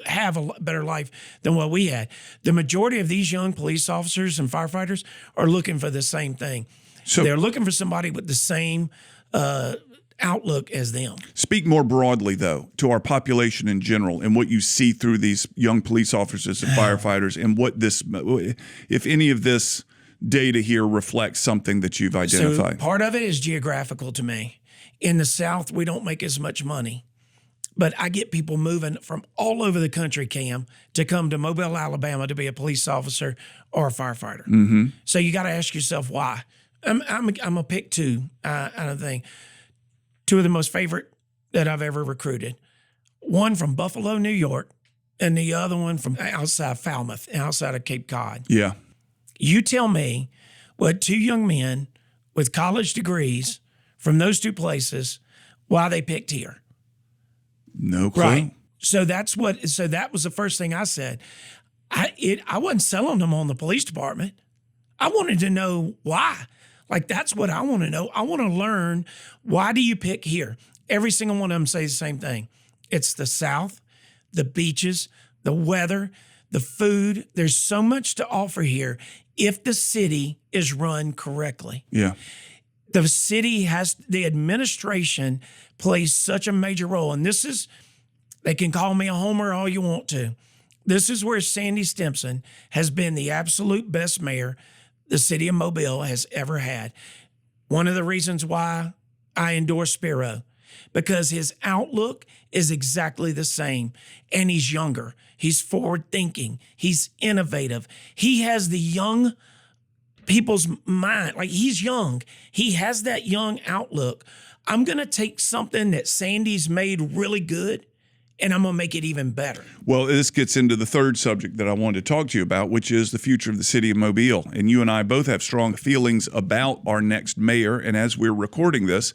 have a better life than what we had. The majority of these young police officers and firefighters are looking for the same thing. So they're looking for somebody with the same outlook as them. Speak more broadly, though, to our population in general and what you see through these young police officers and firefighters, and what this, if any of this data here reflects something that you've identified. So part of it is geographical to me. In the South, we don't make as much money, but I get people moving from all over the country, Cam, to come to Mobile, Alabama to be a police officer or a firefighter. So you got to ask yourself why. I'm gonna pick two. I don't think. Two of the most favorite that I've ever recruited. One from Buffalo, New York, and the other one from outside Falmouth, outside of Cape Cod. Yeah. You tell me what two young men with college degrees from those two places, why they picked here. No clue. Right. So that was the first thing I said. I wasn't selling them on the police department. I wanted to know why. Like, that's what I want to know. I want to learn, why do you pick here? Every single one of them says the same thing. It's the South, the beaches, the weather, the food. There's so much to offer here if the city is run correctly. Yeah. The city the administration plays such a major role. And they can call me a homer all you want to. This is where Sandy Stimpson has been the absolute best mayor the city of Mobile has ever had. One of the reasons why I endorse Spiro, because his outlook is exactly the same, and he's younger. He's forward thinking. He's innovative. He has the young people's mind. Like, he's young. He has that young outlook. I'm going to take something that Sandy's made really good, and I'm going to make it even better. Well, this gets into the third subject that I wanted to talk to you about, which is the future of the city of Mobile. And you and I both have strong feelings about our next mayor. And as we're recording this,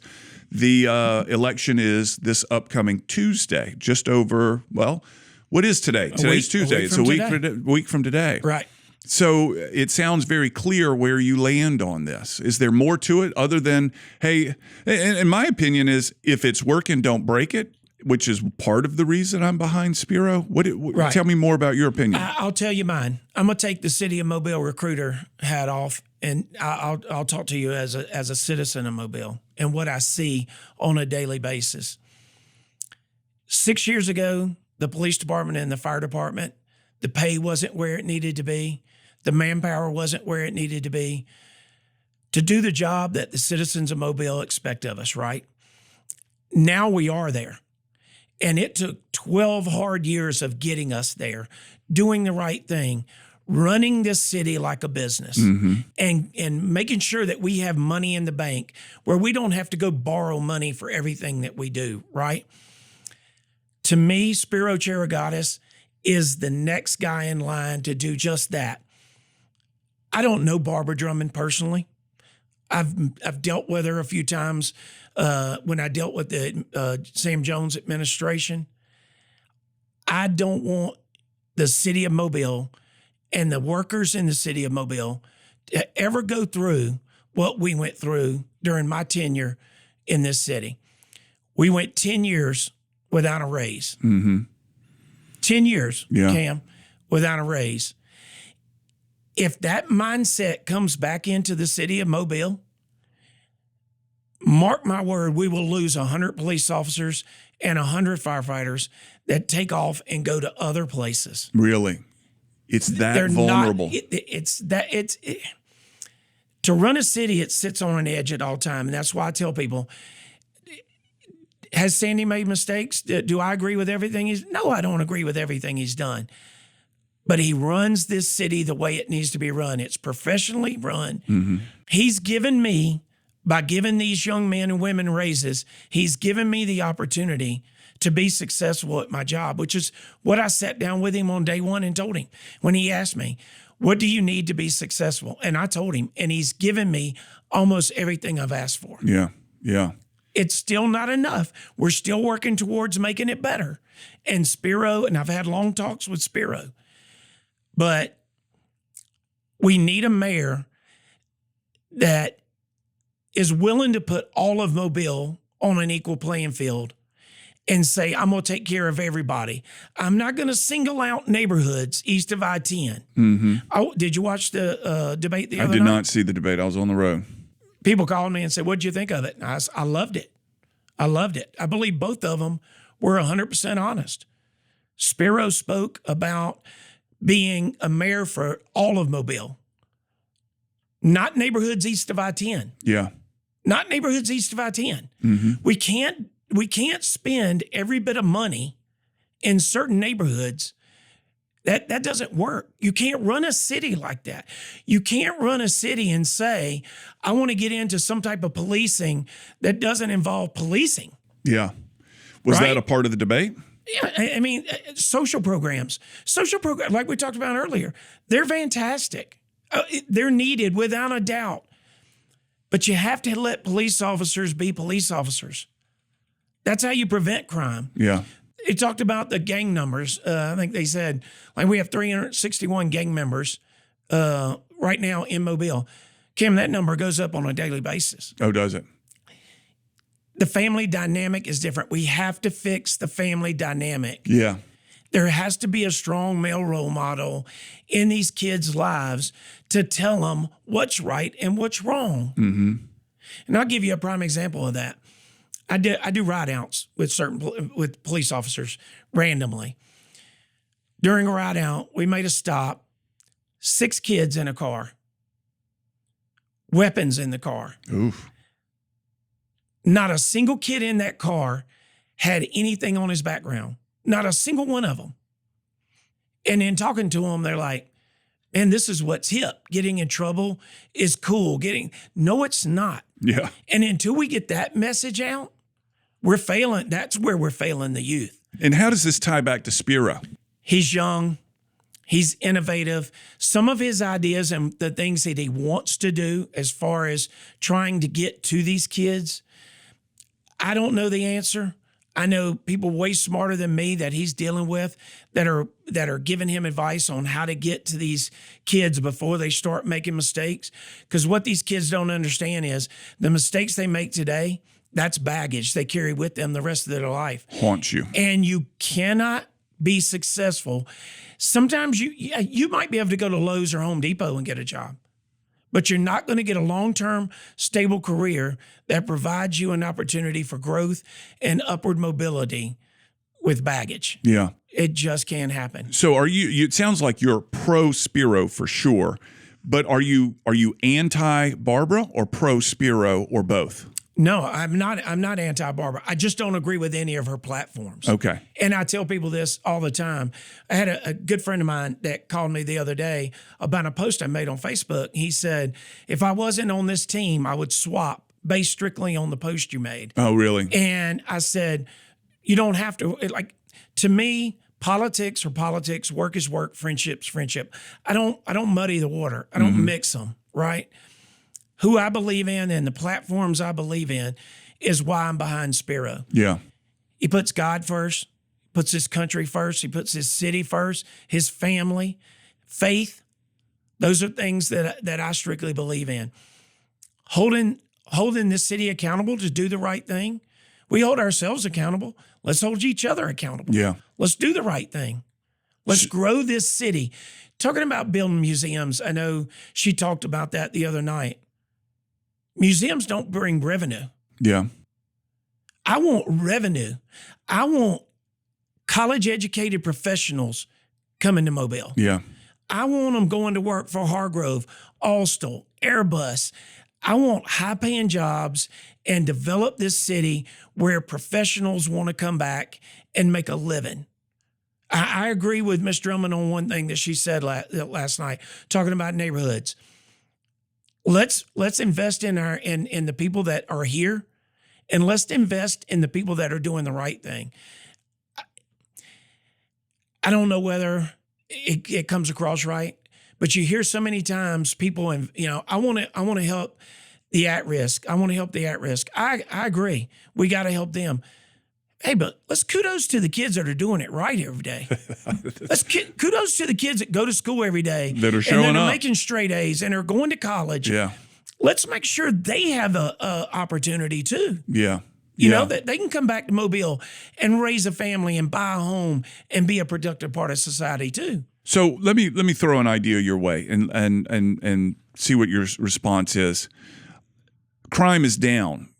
the election is this upcoming Tuesday, just over, well, what is today? Today's Tuesday. It's a week from today. Right. So it sounds very clear where you land on this. Is there more to it other than, hey, and my opinion is, if it's working, don't break it, which is part of the reason I'm behind Spiro. Right. Tell me more about your opinion. I'll tell you mine. I'm going to take the city of Mobile recruiter hat off, and I'll talk to you as a citizen of Mobile and what I see on a daily basis. 6 years ago, the police department and the fire department, the pay wasn't where it needed to be. The manpower wasn't where it needed to be to do the job that the citizens of Mobile expect of us, right? Now we are there. And it took 12 hard years of getting us there, doing the right thing, running this city like a business, and making sure that we have money in the bank where we don't have to go borrow money for everything that we do, right? To me, Spiro Cherigatis is the next guy in line to do just that. I don't know Barbara Drummond personally. I've dealt with her a few times when I dealt with the Sam Jones administration. I don't want the city of Mobile and the workers in the city of Mobile to ever go through what we went through during my tenure in this city. We went 10 years without a raise. 10 years, Cam, without a raise. If that mindset comes back into the city of Mobile, mark my word, we will lose 100 police officers and 100 firefighters that take off and go to other places. Really? It's that They're vulnerable. To run a city, it sits on an edge at all time. And that's why I tell people, has Sandy made mistakes? Do I agree with everything No, I don't agree with everything he's done. But he runs this city the way it needs to be run. It's professionally run. Mm-hmm. He's given me, by giving these young men and women raises, he's given me the opportunity to be successful at my job, which is what I sat down with him on day one and told him when he asked me, what do you need to be successful? And I told him, and he's given me almost everything I've asked for. Yeah, yeah. It's still not enough. We're still working towards making it better. And Spiro, and I've had long talks with Spiro, but we need a mayor that is willing to put all of Mobile on an equal playing field and say, I'm going to take care of everybody. I'm not going to single out neighborhoods east of I-10. Mm-hmm. Did you watch the debate the other night? I did not see the debate. I was on the road. People called me and said, what'd you think of it? And I loved it. I loved it. I believe both of them were 100% honest. Spiro spoke about being a mayor for all of Mobile, not neighborhoods east of I-10. Yeah. Not neighborhoods east of I-10. Mm-hmm. We can't spend every bit of money in certain neighborhoods. That doesn't work. You can't run a city like that. You can't run a city and say, I want to get into some type of policing that doesn't involve policing. Yeah. Was that a part of the debate? Yeah, I mean, social programs, like we talked about earlier, they're fantastic. They're needed without a doubt. But you have to let police officers be police officers. That's how you prevent crime. Yeah. It talked about the gang numbers. I think they said, like, we have 361 gang members right now in Mobile. Kim, that number goes up on a daily basis. Oh, does it? The family dynamic is different. We have to fix the family dynamic. Yeah. There has to be a strong male role model in these kids' lives to tell them what's right and what's wrong. Mm-hmm. And I'll give you a prime example of that. I do ride-outs with police officers randomly. During a ride-out, we made a stop, 6 kids in a car, weapons in the car. Oof. Not a single kid in that car had anything on his background. Not a single one of them. And in talking to them, they're like, man, this is what's hip. Getting in trouble is cool. No, it's not. Yeah. And until we get that message out, we're failing. That's where we're failing the youth. And how does this tie back to Spiro? He's young. He's innovative. Some of his ideas and the things that he wants to do as far as trying to get to these kids, I don't know the answer. I know people way smarter than me that he's dealing with that are giving him advice on how to get to these kids before they start making mistakes. Because what these kids don't understand is the mistakes they make today, that's baggage they carry with them the rest of their life. Haunts you. And you cannot be successful. Sometimes you might be able to go to Lowe's or Home Depot and get a job, but you're not going to get a long-term, stable career that provides you an opportunity for growth and upward mobility with baggage. Yeah. It just can't happen. So it sounds like you're pro Spiro for sure, but are you anti Barbara or pro Spiro or both? No, I'm not anti-Barbara. I just don't agree with any of her platforms. Okay. And I tell people this all the time. I had a good friend of mine that called me the other day about a post I made on Facebook. He said, if I wasn't on this team, I would swap based strictly on the post you made. Oh, really? And I said, you don't have to. To me, politics are politics, work is work, friendship's friendship. I don't muddy the water. I don't mix them, right? Who I believe in and the platforms I believe in is why I'm behind Spiro. Yeah. He puts God first, puts his country first, he puts his city first, his family, faith. Those are things that I strictly believe in. Holding this city accountable to do the right thing. We hold ourselves accountable. Let's hold each other accountable. Yeah. Let's do the right thing. Let's grow this city. Talking about building museums, I know she talked about that the other night. Museums don't bring revenue. Yeah. I want revenue. I want college-educated professionals coming to Mobile. Yeah. I want them going to work for Hargrove, Alstom, Airbus. I want high-paying jobs and develop this city where professionals want to come back and make a living. I agree with Ms. Drummond on one thing that she said last night, talking about neighborhoods. Let's invest in the people that are here, and let's invest in the people that are doing the right thing. I don't know whether it comes across right, but you hear so many times people, and I want to help the at risk. I want to help the at risk. I agree. We got to help them. Hey, but let's kudos to the kids that are doing it right every day. Kudos to the kids that go to school every day. That are showing and up. Making straight A's and are going to college. Yeah. Let's make sure they have a opportunity too. Yeah. You know, that they can come back to Mobile and raise a family and buy a home and be a productive part of society too. So let me throw an idea your way and see what your response is. Crime is down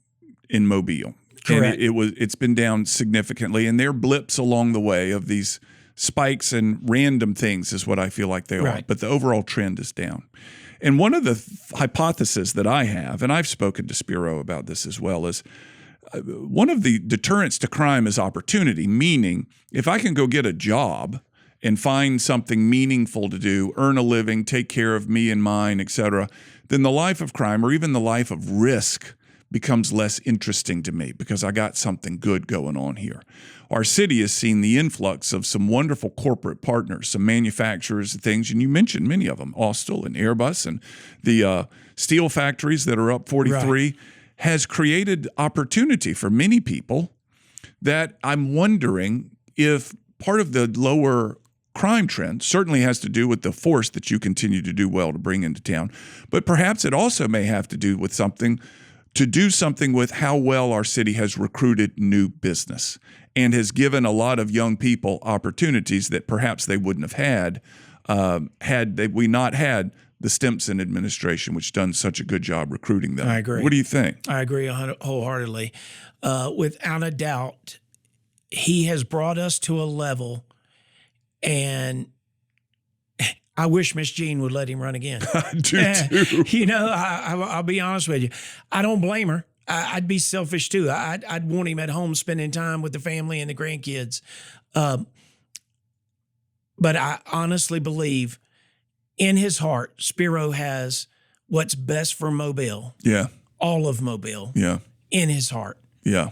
in Mobile. Correct. And it's been down significantly, and there are blips along the way of these spikes and random things is what I feel like they are. But the overall trend is down. And one of the hypotheses that I have, and I've spoken to Spiro about this as well, is one of the deterrents to crime is opportunity, meaning if I can go get a job and find something meaningful to do, earn a living, take care of me and mine, et cetera, then the life of crime or even the life of risk becomes less interesting to me because I got something good going on here. Our city has seen the influx of some wonderful corporate partners, some manufacturers and things, and you mentioned many of them, Alstom and Airbus and the steel factories that are up 43, has created opportunity for many people that I'm wondering if part of the lower crime trend certainly has to do with the force that you continue to do well to bring into town, but perhaps it also may have to do with something with how well our city has recruited new business and has given a lot of young people opportunities that perhaps they wouldn't have had we not had the Stimson administration, which done such a good job recruiting them. I agree. What do you think? I agree wholeheartedly. Without a doubt, he has brought us to a level, and I wish Miss Jean would let him run again. I do too. I'll be honest with you. I don't blame her. I'd be selfish too. I'd want him at home spending time with the family and the grandkids. But I honestly believe in his heart, Spiro has what's best for Mobile. Yeah. All of Mobile. Yeah. In his heart. Yeah.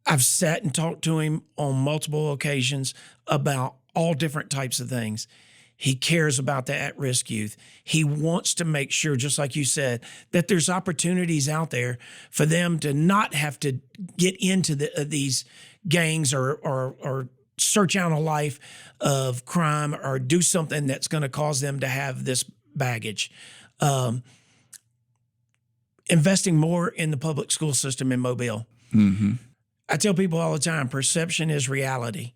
I've sat and talked to him on multiple occasions about all different types of things. He cares about the at-risk youth. He wants to make sure, just like you said, that there's opportunities out there for them to not have to get into these gangs or search out a life of crime or do something that's going to cause them to have this baggage. Investing more in the public school system in Mobile. Mm-hmm. I tell people all the time, perception is reality.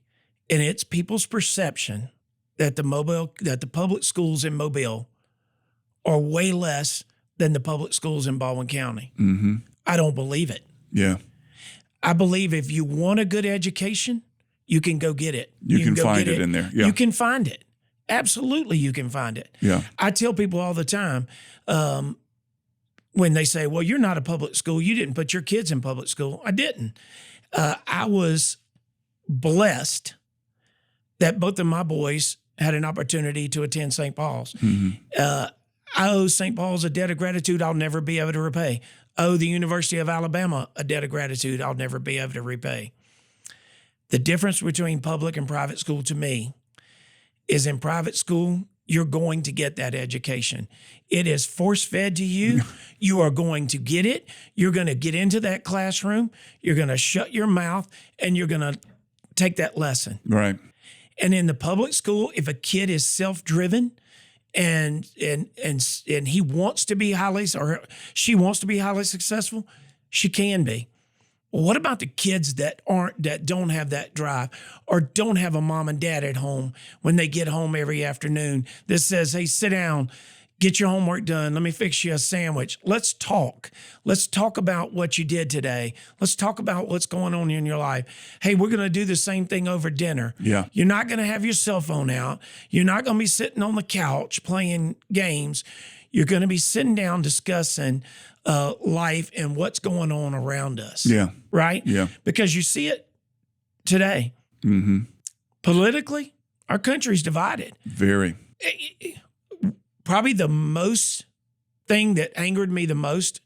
And it's people's perception that the public schools in Mobile are way less than the public schools in Baldwin County. Mm-hmm. I don't believe it. Yeah. I believe if you want a good education, you can go get it. You can find it in there. Yeah. You can find it. Absolutely, you can find it. Yeah. I tell people all the time when they say, well, you're not a public school. You didn't put your kids in public school. I didn't. I was blessed that both of my boys had an opportunity to attend St. Paul's. Mm-hmm. I owe St. Paul's a debt of gratitude I'll never be able to repay. I owe the University of Alabama a debt of gratitude I'll never be able to repay. The difference between public and private school to me is in private school, you're going to get that education. It is force-fed to you. You are going to get it. You're going to get into that classroom. You're going to shut your mouth, and you're going to take that lesson. Right. And in the public school, if a kid is self-driven and he wants to be or she wants to be highly successful, she can be. Well, what about the kids that don't have that drive or don't have a mom and dad at home when they get home every afternoon that says, hey, sit down, get your homework done. Let me fix you a sandwich. Let's talk. Let's talk about what you did today. Let's talk about what's going on in your life. Hey, we're going to do the same thing over dinner. Yeah. You're not going to have your cell phone out. You're not going to be sitting on the couch playing games. You're going to be sitting down discussing life and what's going on around us. Yeah. Right? Yeah. Because you see it today. Mm-hmm. Politically, our country's divided. Very. Probably the most thing that angered me the most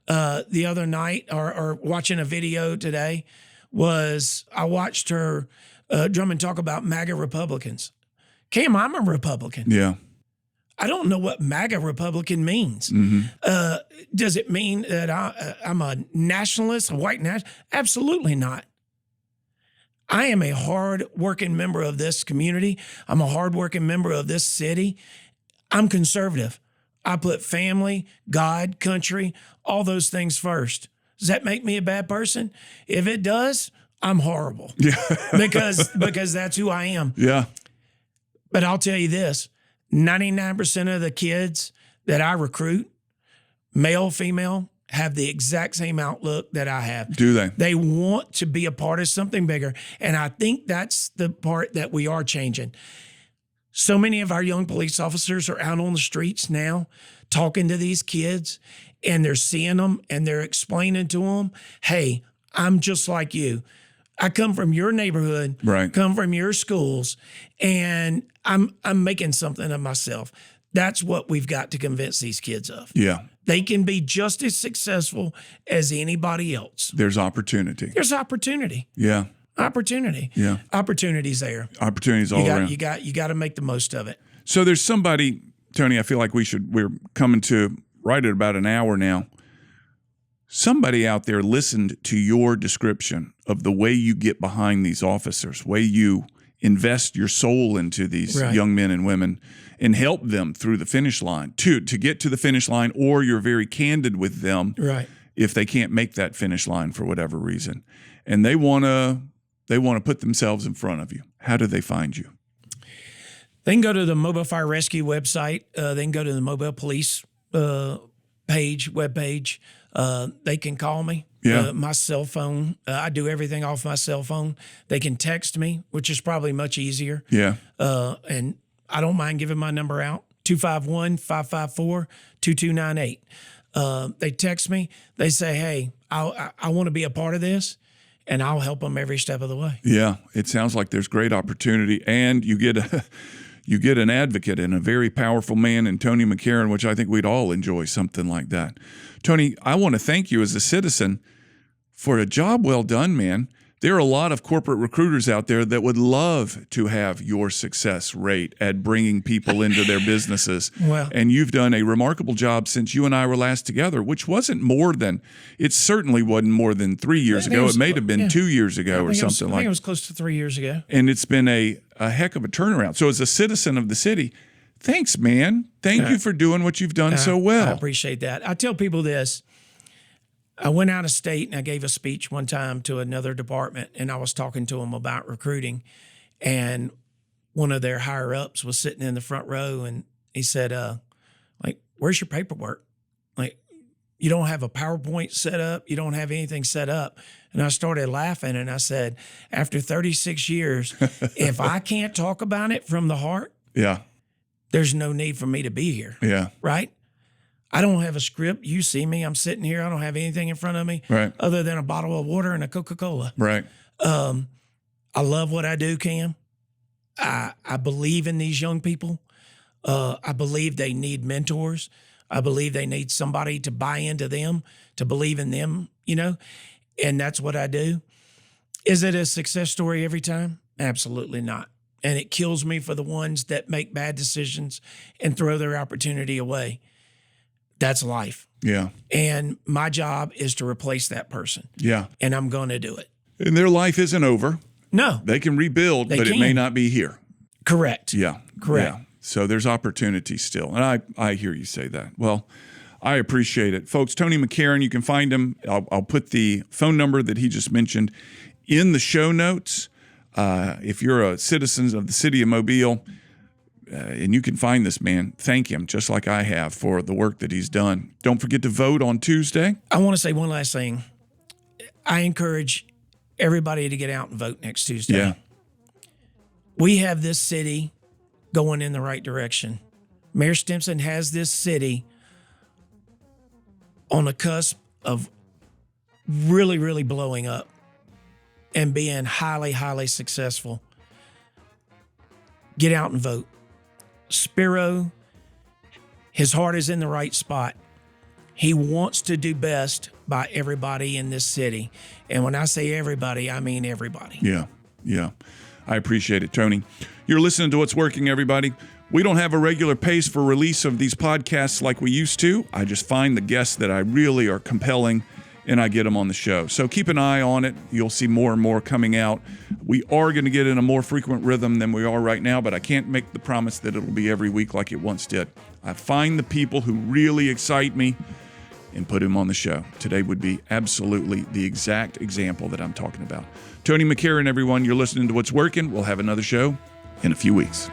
the other night or watching a video today was I watched her Drummond talk about MAGA Republicans. Cam, I'm a Republican. Yeah. I don't know what MAGA Republican means. Mm-hmm. Does it mean that I'm a nationalist, a white nationalist? Absolutely not. I am a hard-working member of this community. I'm a hard-working member of this city. I'm conservative. I put family, God, country, all those things first. Does that make me a bad person? If it does, I'm horrible. Yeah. because that's who I am. Yeah. But I'll tell you this, 99% of the kids that I recruit, male, female, have the exact same outlook that I have. Do they? They want to be a part of something bigger. And I think that's the part that we are changing. So many of our young police officers are out on the streets now talking to these kids, and they're seeing them and they're explaining to them, hey, I'm just like you. I come from your neighborhood, right. Come from your schools, and I'm making something of myself. That's what we've got to convince these kids of. Yeah. They can be just as successful as anybody else. There's opportunity. There's opportunity. Yeah. Opportunity. Yeah. Opportunity's there. Opportunities all around. You got to make the most of it. So there's somebody, Tony, I feel like we're coming to right at about an hour now. Somebody out there listened to your description of the way you get behind these officers, way you invest your soul into these right. young men and women and help them through the finish line to get to the finish line, or you're very candid with them right. if they can't make that finish line for whatever reason. And they want to put themselves in front of you. How do they find you? They can go to the Mobile Fire Rescue website. They can go to the Mobile Police webpage. They can call me. Yeah. My cell phone. I do everything off my cell phone. They can text me, which is probably much easier. Yeah. And I don't mind giving my number out, 251-554-2298. They text me. They say, hey, I want to be a part of this, and I'll help them every step of the way. Yeah. It sounds like there's great opportunity, and you get an advocate and a very powerful man in Tony McCarron, which I think we'd all enjoy something like that. Tony, I want to thank you as a citizen for a job well done, man. There are a lot of corporate recruiters out there that would love to have your success rate at bringing people into their businesses. Well, and you've done a remarkable job since you and I were last together, which it certainly wasn't more than 3 years ago. It may have been 2 years ago or something like that. I think it was close to 3 years ago. And it's been a heck of a turnaround. So as a citizen of the city, thanks, man. Thank you for doing what you've done so well. I appreciate that. I tell people this. I went out of state and I gave a speech one time to another department, and I was talking to them about recruiting, and one of their higher ups was sitting in the front row, and he said, where's your paperwork? Like, you don't have a PowerPoint set up. You don't have anything set up. And I started laughing, and I said, after 36 years, if I can't talk about it from the heart, yeah, there's no need for me to be here. Yeah. Right? I don't have a script. You see me. I'm sitting here. I don't have anything in front of me other than a bottle of water and a Coca-Cola. Right. I love what I do, Cam. I believe in these young people. I believe they need mentors. I believe they need somebody to buy into them, to believe in them, and that's what I do. Is it a success story every time? Absolutely not. And it kills me for the ones that make bad decisions and throw their opportunity away. That's life. Yeah. And my job is to replace that person. Yeah. And I'm going to do it. And their life isn't over. No. They can rebuild, but it may not be here. Correct. Yeah. Correct. Yeah. So there's opportunity still. And I hear you say that. Well, I appreciate it. Folks, Tony McCarron, you can find him. I'll put the phone number that he just mentioned in the show notes. If you're a citizen of the city of Mobile, and you can find this man, thank him, just like I have, for the work that he's done. Don't forget to vote on Tuesday. I want to say one last thing. I encourage everybody to get out and vote next Tuesday. Yeah. We have this city going in the right direction. Mayor Stimson has this city on the cusp of really, really blowing up and being highly, highly successful. Get out and vote. Spiro, his heart is in the right spot. He wants to do best by everybody in this city. And when I say everybody, I mean everybody. Yeah. I appreciate it, Tony. You're listening to What's Working, everybody. We don't have a regular pace for release of these podcasts like we used to. I just find the guests that I really are compelling, and I get them on the show. So keep an eye on it. You'll see more and more coming out. We are going to get in a more frequent rhythm than we are right now, but I can't make the promise that it'll be every week like it once did. I find the people who really excite me and put them on the show. Today would be absolutely the exact example that I'm talking about. Tony McCarron, everyone, you're listening to What's Working. We'll have another show in a few weeks.